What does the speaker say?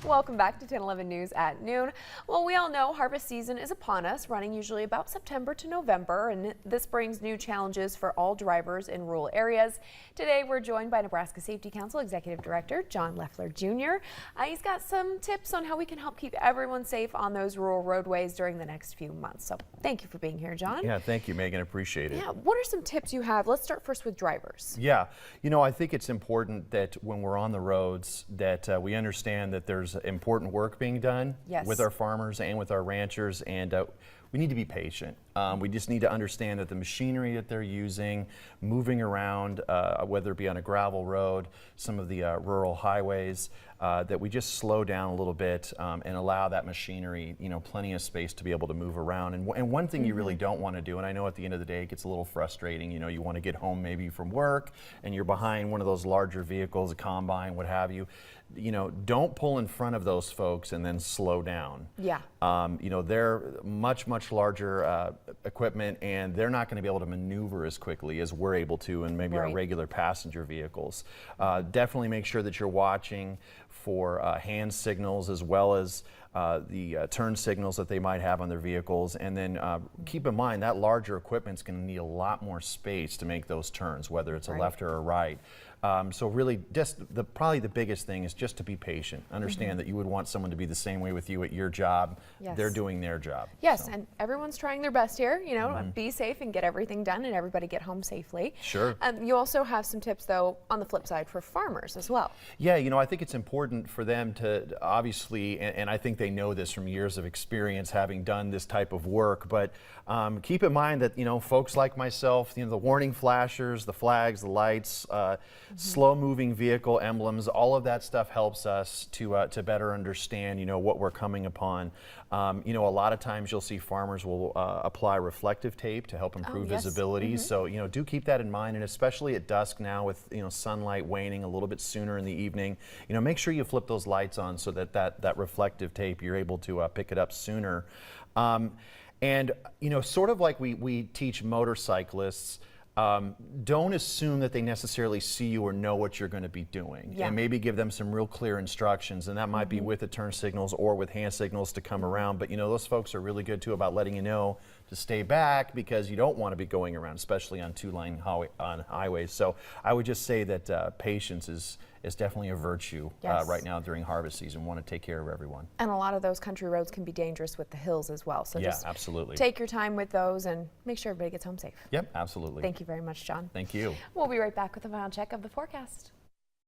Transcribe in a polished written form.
Welcome back to 1011 News at noon. Well, we all know harvest season is upon us, running usually about September to November, and this brings new challenges for all drivers in rural areas. Today, we're joined by Nebraska Safety Council Executive Director John Leffler Jr. He's got some tips on how we can help keep everyone safe on those rural roadways during the next few months. So thank you for being here, John. Yeah, thank you, Megan. Appreciate it. Yeah, what are some tips you have? Let's start first with drivers. Yeah, I think it's important that when we're on the roads that we understand that there's important work being done with our farmers and with our ranchers, and we need to be patient. We just need to understand that the machinery that they're using, moving around, whether it be on a gravel road, some of the rural highways, that we just slow down a little bit and allow that machinery, plenty of space to be able to move around. And one thing you really don't want to do, and I know at the end of the day it gets a little frustrating, you want to get home maybe from work and you're behind one of those larger vehicles, a combine, what have you. Don't pull in front of those folks and then slow down. Yeah. They're much larger equipment, and they're not going to be able to maneuver as quickly as we're able to in maybe our regular passenger vehicles. Definitely make sure that you're watching for hand signals as well as the turn signals that they might have on their vehicles, and then keep in mind that larger equipment's going to need a lot more space to make those turns, whether it's a left or a right. So really, just probably the biggest thing is just to be patient. Understand that you would want someone to be the same way with you at your job. Yes. They're doing their job. Yes, and everyone's trying their best here. Be safe and get everything done, and everybody get home safely. Sure. You also have some tips, though, on the flip side for farmers as well. Yeah, I think it's important for them to obviously, and I think they know this from years of experience having done this type of work, but keep in mind that, folks like myself, the warning flashers, the flags, the lights, slow-moving vehicle emblems, all of that stuff helps us to better understand, what we're coming upon. A lot of times you'll see farmers will apply reflective tape to help improve visibility. So, do keep that in mind, and especially at dusk now with, sunlight waning a little bit sooner in the evening, make sure you flip those lights on so that reflective tape, you're able to pick it up sooner. And, sort of like we teach motorcyclists, don't assume that they necessarily see you or know what you're going to be doing, and maybe give them some real clear instructions, and that might be with the turn signals or with hand signals to come around. But those folks are really good too about letting you know to stay back because you don't want to be going around, especially on two-lane highways. So I would just say that patience is definitely a virtue right now during harvest season. We want to take care of everyone. And a lot of those country roads can be dangerous with the hills as well. So just absolutely. Take your time with those and make sure everybody gets home safe. Yep, absolutely. Thank you very much, John. Thank you. We'll be right back with a final check of the forecast.